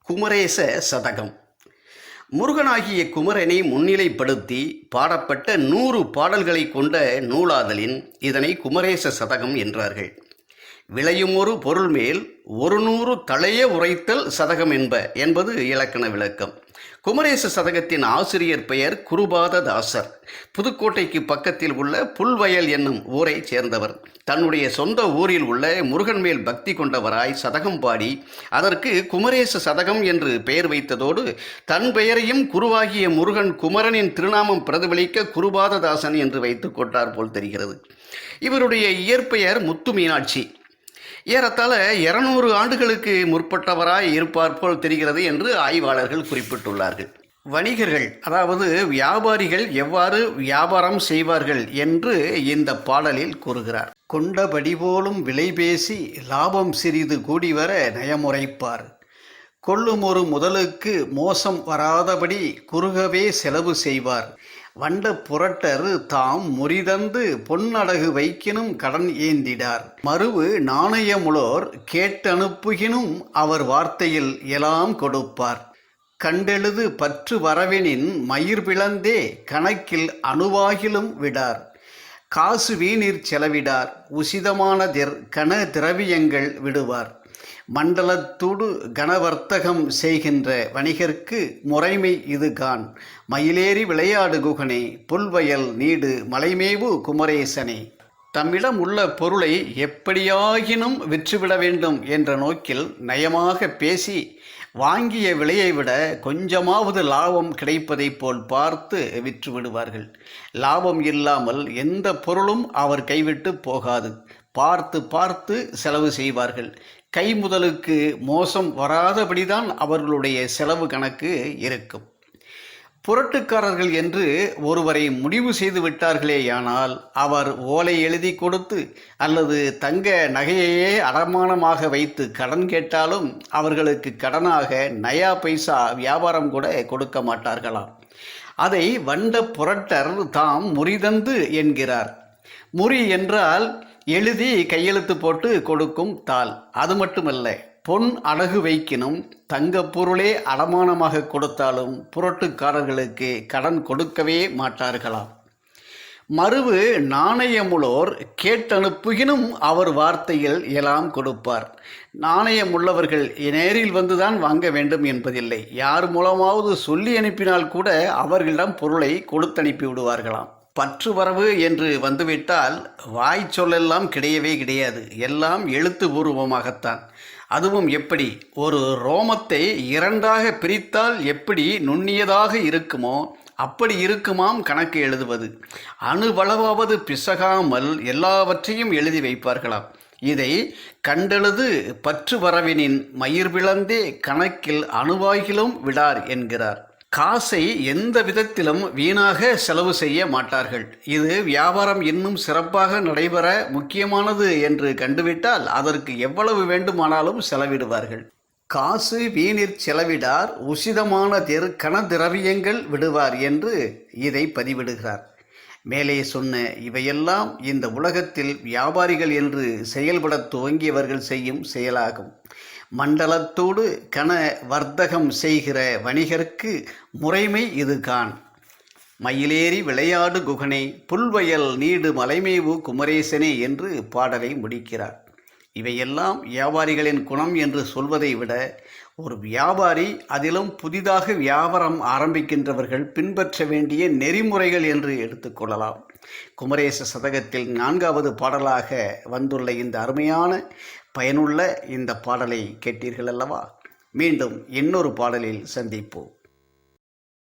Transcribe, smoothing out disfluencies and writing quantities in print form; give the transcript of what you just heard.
குமரேச சதகம். முருகனாகிய குமரனை முன்னிலைப்படுத்தி பாடப்பட்ட 100 பாடல்களை கொண்ட நூலாதலின் இதனை குமரேச சதகம் என்றார்கள். விளையும் ஒரு பொருள் மேல் 100 தளைய உரைத்தல் சதகம் என்பது இலக்கண விளக்கம். குமரேச சதகத்தின் ஆசிரியர் பெயர் குருபாததாசர். புதுக்கோட்டைக்கு பக்கத்தில் உள்ள புல்வயல் என்னும் ஊரைச் சேர்ந்தவர். தன்னுடைய சொந்த ஊரில் உள்ள முருகன் மேல் பக்தி கொண்டவராய் சதகம் பாடி அதற்கு குமரேச சதகம் என்று பெயர் வைத்ததோடு தன் பெயரையும் குருவாகிய முருகன் குமரனின் திருநாமம் பிரதிபலிக்க குருபாததாசன் என்று வைத்துக் கொண்டார் போல் தெரிகிறது. இவருடைய இயற்பெயர் முத்து மீனாட்சி. ஏறத்தாழ 200 ஆண்டுகளுக்கு முற்பட்டவராய் இருப்பார் போல் தெரிகிறது என்று ஆய்வாளர்கள் குறிப்பிட்டுள்ளார்கள். வணிகர்கள், அதாவது வியாபாரிகள் எவ்வாறு வியாபாரம் செய்வார்கள் என்று இந்த பாடலில் கூறுகிறார். கொண்டபடி போலும் விலை பேசி லாபம் சிறிது கூடி வர நயமுறைப்பார். கொள்ளும் ஒரு முதலுக்கு மோசம் வராதபடி குறுகவே செலவு செய்வார். வண்ட புரட்டர் தாம் முறிதந்து பொன்னடகு வைக்கினும் கடன் ஏந்திடார். மறுவு நாணயமுளோர் கேட்டனுப்புகினும் அவர் வார்த்தையில் எல்லாம் கொடுப்பார். கண்டெழுது பற்று வரவெனின் மயிர் பிளந்தே கணக்கில் அணுவாகிலும் விடார். காசு வீணிற் செலவிடார். உசிதமானதிர் கன திரவியங்கள் விடுவார். மண்டலத்தோடு கனவர்த்தகம் செய்கின்ற வணிகர்க்கு முறைமை இதுகான். மயிலேறி விளையாடு குகனே, புல்வயல் நீடு மலைமேவு குமரேசனே. தம்மிடம் உள்ள பொருளை எப்படியாகினும் விற்றுவிட வேண்டும் என்ற நோக்கில் நயமாக பேசி வாங்கிய விலையை விட கொஞ்சமாவது லாபம் கிடைப்பதைப் போல் பார்த்து விற்று விடுவார்கள். லாபம் இல்லாமல் எந்த பொருளும் அவர் கைவிட்டு போகாது. பார்த்து பார்த்து செலவு செய்வார்கள். கை முதலுக்கு மோசம் வராதபடிதான் அவர்களுடைய செலவு கணக்கு இருக்கும். புரட்டுக்காரர்கள் என்று ஒருவரை முடிவு செய்து விட்டார்களேயானால் அவர் ஓலை எழுதி கொடுத்து அல்லது தங்க நகையையே அடமானமாக வைத்து கடன் கேட்டாலும் அவர்களுக்கு கடனாக நயா பைசா வியாபாரம் கூட கொடுக்க மாட்டார்களாம். அதை வண்ட புரட்டர் தாம் முறிதந்து என்கிறார். முறி என்றால் எழுதி கையெழுத்து போட்டு கொடுக்கும் தாள். அது மட்டுமல்ல, பொன் அடகு வைக்கினும் தங்க பொருளே அடமானமாக கொடுத்தாலும் புரட்டுக்காரர்களுக்கு கடன் கொடுக்கவே மாட்டார்களாம். மறுவு நாணயமுளோர் கேட்டனுப்புகினும் அவர் வார்த்தையில் எல்லாம் கொடுப்பார். நாணயமுள்ளவர்கள் நேரில் வந்துதான் வாங்க வேண்டும் என்பதில்லை. யார் மூலமாவது சொல்லி அனுப்பினால் கூட அவர்களிடம் பொருளை கொடுத்தனுப்பி விடுவார்களாம். பற்று வரவு என்று வந்துவிட்டால் வாய் சொல்லெல்லாம் கிடையவே கிடையாது. எல்லாம் எழுத்துப்பூர்வமாகத்தான். அதுவும் எப்படி? ஒரு ரோமத்தை 2ஆக பிரித்தால் எப்படி நுண்ணியதாக இருக்குமோ அப்படி இருக்குமாம் கணக்கு எழுதுவது. அணுவளவாவது பிசகாமல் எல்லாவற்றையும் எழுதி வைப்பார்களாம். இதை கண்டெழுது பற்று வரவினின் மயிர் பிளந்தே கணக்கில் அணுவாகிலும் விடார் என்கிறார். காசை எந்த விதத்திலும் வீணாக செலவு செய்ய மாட்டார்கள். இது வியாபாரம் இன்னும் சிறப்பாக நடைபெற முக்கியமானது என்று கண்டுவிட்டால் அதற்கு எவ்வளவு வேண்டுமானாலும் செலவிடுவார்கள். காசு வீணிற் செலவிடார். உசிதமான கன திரவியங்கள் விடுவார் என்று இதை பதிவிடுகிறார். மேலே சொன்ன இவையெல்லாம் இந்த உலகத்தில் வியாபாரிகள் என்று செயல்பட துவங்கியவர்கள் செய்யும் செயலாகும். மண்டலத்தோடு கன வர்த்தகம் செய்கிற வணிகர்க்கு முறைமை இதுகான். மயிலேறி விளையாடு குகனே, புல்வயல் நீடு மலைமேவு குமரேசனே என்று பாடலை முடிக்கிறார். இவையெல்லாம் வியாபாரிகளின் குணம் என்று சொல்வதை விட ஒரு வியாபாரி, அதிலும் புதிதாக வியாபாரம் ஆரம்பிக்கின்றவர்கள் பின்பற்ற வேண்டிய நெறிமுறைகள் என்று எடுத்துக்கொள்ளலாம். குமரேச சதகத்தில் 4வது பாடலாக வந்துள்ள இந்த அருமையான பயனுள்ள இந்த பாடலை கேட்டீர்கள் அல்லவா? மீண்டும் இன்னொரு பாடலில் சந்திப்போம்.